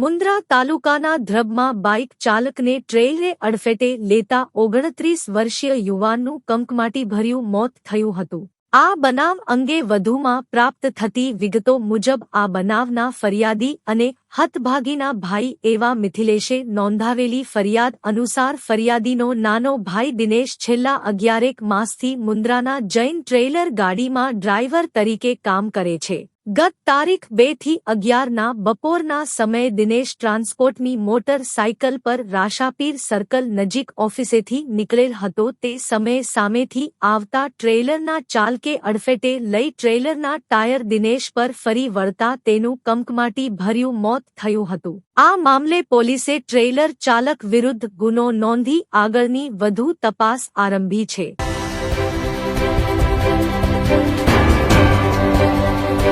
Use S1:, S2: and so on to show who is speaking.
S1: મુન્દ્રા તાલુકાના ધ્રબમાં બાઇક ચાલકને ટ્રેલરે અડફેટે લેતા 29 વર્ષીય યુવાનનું કમકમાટીભર્યું મોત થયું હતું। આ બનાવ અંગે વધુમાં પ્રાપ્ત થતી વિગતો મુજબ આ બનાવના ફરિયાદી અને હતભાગીના ભાઈ એવા મિથિલેશે નોંધાવેલી ફરિયાદ અનુસાર ફરિયાદીનો નાનો ભાઈ દિનેશ છેલ્લા 11 માસથી મુન્દ્રાના જૈન ટ્રેલર ગાડીમાં ડ્રાઈવર તરીકે કામ કરે છે। ગત તારીખ 2 થી 11 ના બપોરના સમયે દિનેશ ટ્રાન્સપોર્ટની મોટર સાયકલ પર રાશાપીર સર્કલ નજીક ઓફિસેથી નીકળેલ હતો। તે સમયે સામેથી આવતા ટ્રેલરના ચાલકે અડફેટે લઈ ટ્રેલરના ટાયર દિનેશ પર ફરી વળતા તેનું કમકમાટી ભર્યું મોત થયું હતું। આ મામલે પોલીસે ટ્રેલર ચાલક વિરુદ્ધ ગુનો નોંધી આગળની વધુ તપાસ આરંભી છે।